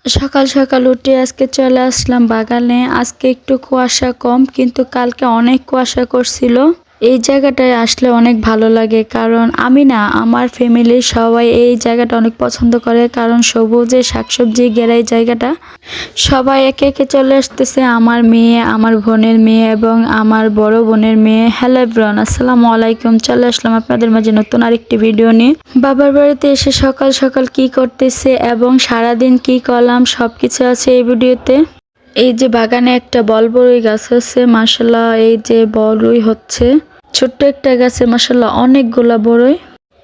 সকাল সকাল উঠে আজকে চলে আসলাম বাগানে। আজকে একটু কুয়াশা কম, কিন্তু কালকে অনেক কুয়াশা করছিল। এই জায়গাটায় আসলে অনেক ভালো লাগে, কারণ আমি না, আমার ফ্যামিলির সবাই এই জায়গাটা অনেক পছন্দ করে, কারণ সবুজে শাকসবজি ঘেরা এই জায়গাটা। সবাই একে একে চলে আসতেছে, আমার মেয়ে, আমার বোনের মেয়ে এবং আমার বড় বোনের মেয়ে। হ্যালো এভরিওয়ান, আসসালামু আলাইকুম। চলে আসলাম আপনাদের মাঝে নতুন আরেকটি ভিডিও নিয়ে। বাবার বাড়িতে এসে সকাল সকাল কি করতেছে এবং সারাদিন কি করলাম সবকিছু আছে এই ভিডিওতে। এই যে বাগানে একটা বলবরই গাছ আছে, মাশাআল্লাহ। এই যে বড়ই হচ্ছে, ছোট্ট একটা গাছে মাশাআল্লাহ অনেকগুলা বড়ই।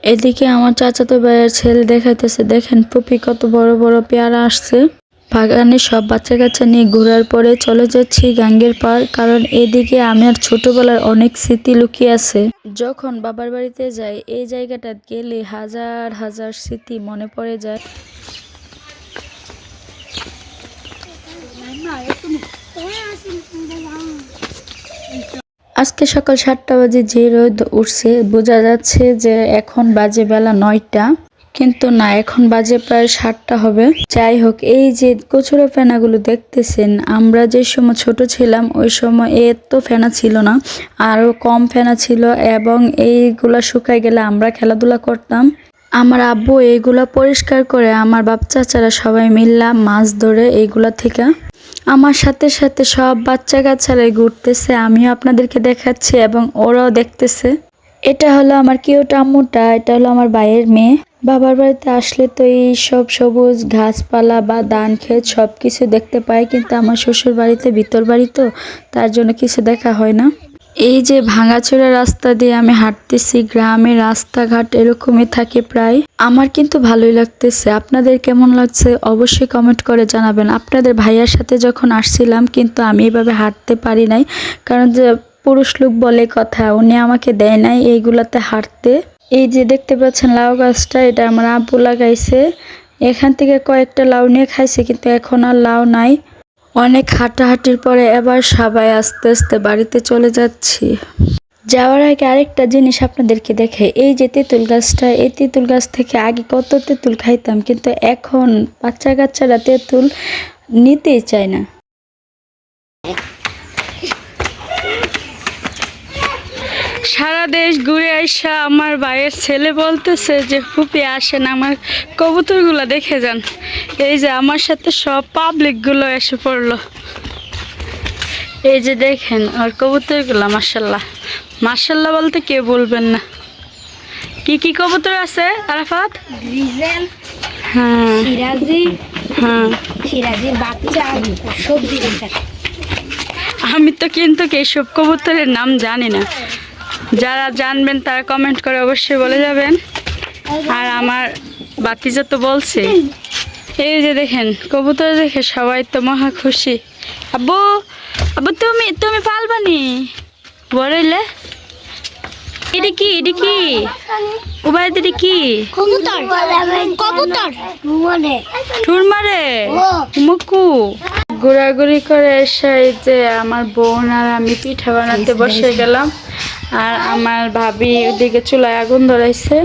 এদিকে আমার চাচাতো ভাইয়ের ছেলে দেখাইতেছে, দেখেন পুপি কত বড় বড় পেয়ারা আসছে। বাগানে সব বাচ্চা কাচ্চা নিয়ে ঘোরার পরে চলে যাচ্ছি গাঙ্গের পার, কারণ এদিকে আমার ছোটবেলার অনেক স্মৃতি লুকিয়ে আছে। যখন বাবার বাড়িতে যাই এই জায়গাটা গেলে হাজার হাজার স্মৃতি মনে পড়ে যায়। আজকে সকাল 7টা বাজে যে রোদ উঠছে, বোঝা যাচ্ছে যে এখন বাজে বেলা 9টা, কিন্তু না, এখন বাজে প্রায় 7টা হবে। যাই হোক, এই যে কচুরা ফেনাগুলো দেখতেছেন, আমরা যে সময় ছোট ছিলাম ওই সময় এত ফেনা ছিল না, আরো কম ফেনা ছিল, এবং এইগুলা শুকায় গেলে আমরা খেলাধুলা করতাম। আমার আব্বু এইগুলা পরিষ্কার করে আমার বাপ চাচারা সবাই মিললাম মাছ ধরে এইগুলা থেকে। আমার সাথে সাথে সব বাচ্চা কাচ্চারাই ঘুরতেছে, আমিও আপনাদেরকে দেখাচ্ছি এবং ওরাও দেখতেছে। এটা হলো আমার কিউট আম্মুটা, এটা হলো আমার ভাইয়ের মেয়ে। বাবার বাড়িতে আসলে তো এই সব সবুজ ঘাসপালা বা ধান ক্ষেত সবকিছু দেখতে পাই, কিন্তু আমার শ্বশুর বাড়িতে ভিতর বাড়ি তো, তার জন্য কিছু দেখা হয় না। এই যে ভাঙাচোরা রাস্তা দিয়ে আমি হাঁটতেছি, গ্রামের রাস্তাঘাট এরকমই থাকে প্রায়। আমার কিন্তু ভালোই লাগতেছে, আপনাদের কেমন লাগছে অবশ্যই কমেন্ট করে জানাবেন। আপনাদের ভাইয়ার সাথে যখন আসছিলাম, কিন্তু আমি এভাবে হাঁটতে পারি নাই, কারণ যে পুরুষ লোক বলে কথা, উনি আমাকে দেয় নাই এইগুলাতে হাঁটতে। এই যে দেখতে পাচ্ছেন লাউ গাছটা, এটা আমার আব্বু লাগাইছে। এখান থেকে কয়েকটা লাউ নিয়ে খাইছে, কিন্তু এখন আর লাউ নাই। অনেক হাঁটাহাঁটির পরে এবার সবাই আস্তে আস্তে বাড়িতে চলে যাচ্ছি। যাওয়ার আগে আরেকটা জিনিস আপনাদেরকে দেখে, এই যে তেঁতুল গাছটা, এই তেঁতুল গাছ থেকে আগে কত তেঁতুল খাইতাম, কিন্তু এখন বাচ্চা কাচ্চারা তেঁতুল নিতেই চায় না। সারা দেশ ঘুরে আইসা আমার ভাইয়ের ছেলে বলতেছে যে ফুপি আসেন আমার কবুতরগুলো দেখে যান। এই যে আমার সাথে সব পাবলিকগুলো এসে পড়লো। এই যে দেখেন আর কবুতরগুলো, মাশাল্লাহ মাশাল্লাহ বলতে কে বলবেন না। কি কি কবুতর আছে আরাফাত? গ্রিজেল, হ্যাঁ সিরাজি, হ্যাঁ সিরাজির বাচ্চা, সবজি। আমি তো কিন্তু এইসব কবুতরের নাম জানি না, যারা জানবেন তারা কমেন্ট করে অবশ্যই বলে যাবেন। আর আমার বাতিজা তো বলছে। এই যে দেখেন কবুতর দেখে সবাই তো মহা খুশি। আব্বু আব্বু তুমি তুমি পালবানি বড়ইলে? এটা কি, এটা কি উবাইদ, এটা কি কবুতর? কবুতর ঠুর মারে মুকু। ঘোরাঘুরি করে এসে এই যে আমার বোন আর আমি পিঠা বানাতে বসে গেলাম, আর আমার ভাবি ওদিকে চুলায় আগুন ধরাইছে।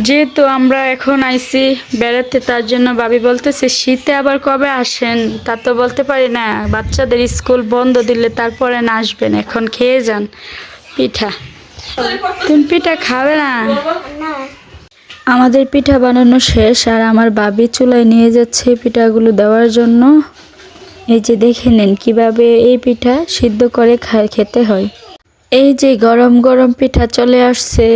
যেহেতু আমরা এখন আইছি বেড়াতে, তার জন্য ভাবি বলতেছে শীতে আবার কবে আসেন, তা তো বলতে পারি না, বাচ্চাদের স্কুল বন্ধ দিলে তারপরে না আসবেন, এখন খেয়ে যান পিঠা। তুমি পিঠা খাবে না? আমাদের পিঠা বানানো শেষ, আর আমার ভাবি চুলায় নিয়ে যাচ্ছে পিঠাগুলো দেওয়ার জন্য। এই যে দেখে নেন কিভাবে এই পিঠা সিদ্ধ করে খেতে হয়। এই যে গরম গরম পিঠা চলে আসছে,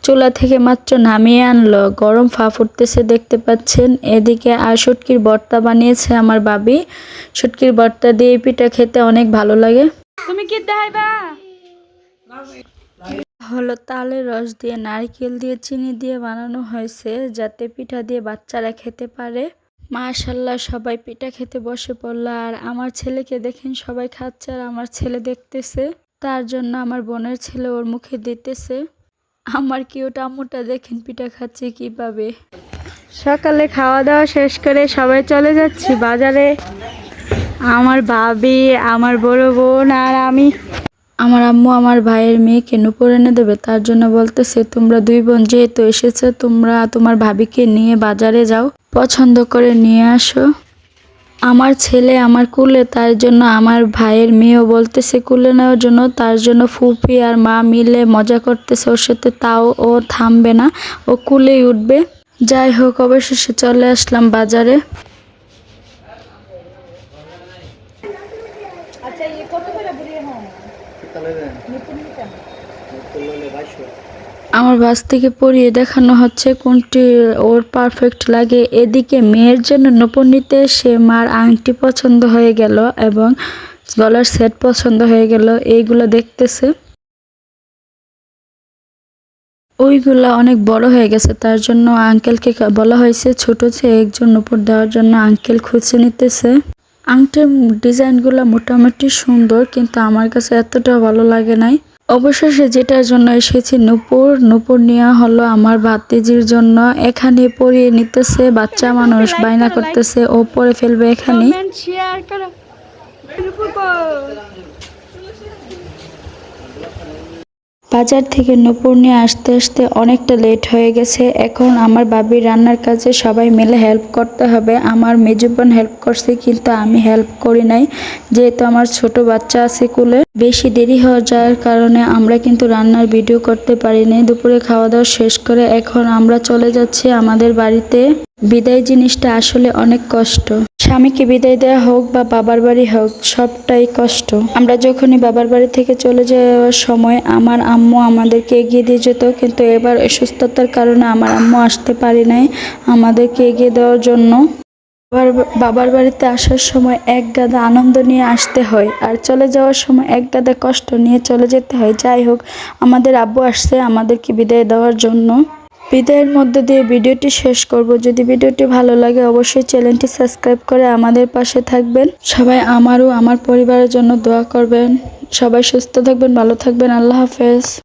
চুলা থেকে মাত্র নামিয়ে আনলো, গরম ভাপ উঠতেছে দেখতে পাচ্ছেন। এদিকে আর শুটকির ভর্তা বানিয়েছে আমার ভাবি। শুটকির ভর্তা দিয়ে পিঠা খেতে অনেক ভালো লাগে। তুমি কি দেখাইবা? হলো তালের রস দিয়ে, নারকেল দিয়ে, চিনি দিয়ে বানানো হয়েছে, যাতে পিঠা দিয়ে বাচ্চারা খেতে পারে। মাশাল্লাহ সবাই পিঠা খেতে বসে পড়লো, আর আমার ছেলেকে দেখেন সবাই খাচ্ছে আর আমার ছেলে দেখতেছে, তার জন্য আমার বোনের ছেলে ওর মুখে দিতেছে। আমার কিউট আম্মুটা দেখেন পিঠা খাচ্ছে কিভাবে। সকালে খাওয়া দাওয়া শেষ করে সবাই চলে যাচ্ছি বাজারে, আমার ভাবি, আমার বড় বোন আর আমি। আমার আম্মু আমার ভাইয়ের মেয়েকে নূপুর এনে দেবে, তার জন্য বলতেছে তোমরা দুই বোন যেহেতু এসেছে, তোমরা তোমার ভাবিকে নিয়ে বাজারে যাও। পছন্দ করে নিয়ে আসো। আমার ছেলে আমার কুলে, তার জন্য আমার ভাইয়ের মেয়েও বলতেছে কুলে নেওয়ার জন্য, তার জন্য ফুপি আর মা মিলে মজা করতেছে ওর সাথে, তাও ও থামবে না, ও কুলেই উঠবে। যাই হোক, অবশেষে চলে আসলাম বাজারে। আমার বাস থেকে পরিয়ে দেখানো হচ্ছে কোনটি ওর পারফেক্ট লাগে। এদিকে মেয়ের জন্য নূপুর নিতে এসে মার আংটি পছন্দ হয়ে গেল এবং গলার সেট পছন্দ হয়ে গেল, এইগুলো দেখতেছে। ওইগুলা অনেক বড় হয়ে গেছে, তার জন্য আঙ্কেলকে বলা হয়েছে ছোট চেয়ে একজন নূপুর দেওয়ার জন্য। আঙ্কেল খুঁজে নিতেছে। আংটির ডিজাইনগুলো মোটামুটি সুন্দর, কিন্তু আমার কাছে এতটা ভালো লাগে নাই। অবশেষে যেটার জন্য এসেছি নূপুর নেওয়া হলো আমার ভাতিজির জন্য। এখানে পরিয়ে নিতেছে, বাচ্চা মানুষ বায়না করতেছে ও পরে ফেলবে এখানে। বাজার থেকে নূপুর নিয়ে আসতে আসতে অনেকটা লেট হয়ে গেছে। এখন আমার বাবির রান্নার কাজে সবাই মিলে হেল্প করতে হবে। আমার মেজো বোন হেল্প করছে, কিন্তু আমি হেল্প করি নাই, যেহেতু আমার ছোট বাচ্চা আছে কোলে। বেশি দেরি হয়ে যাওয়ার কারণে আমরা কিন্তু রান্নার ভিডিও করতে পারিনি। দুপুরে খাওয়া দাওয়া শেষ করে এখন আমরা চলে যাচ্ছি আমাদের বাড়িতে। বিদায় জিনিসটা আসলে অনেক কষ্ট। স্বামীকে বিদায় দেওয়া হোক বা বাবার বাড়ি হোক, সবটাই কষ্ট। আমরা যখনই বাবার বাড়ি থেকে চলে যাওয়ার সময় আমার আম্মু আমাদেরকে এগিয়ে দিয়ে যেত, কিন্তু এবার অসুস্থতার কারণে আমার আম্মু আসতে পারি নাই আমাদেরকে এগিয়ে দেওয়ার জন্য। বাবার বাড়িতে আসার সময় এক গাদা আনন্দ নিয়ে আসতে হয়, আর চলে যাওয়ার সময় এক গাদা কষ্ট নিয়ে চলে যেতে হয়। যাই হোক, আমাদের আব্বু আসছে আমাদেরকে বিদায় দেওয়ার জন্য। বিদায়ের মধ্যে দিয়ে ভিডিওটি শেষ করব। যদি ভিডিওটি ভালো লাগে অবশ্যই চ্যানেলটি সাবস্ক্রাইব করে আমাদের পাশে থাকবেন। সবাই আমারও আমার পরিবারের জন্য দোয়া করবেন। সবাই সুস্থ থাকবেন, ভালো থাকবেন। আল্লাহ হাফেজ।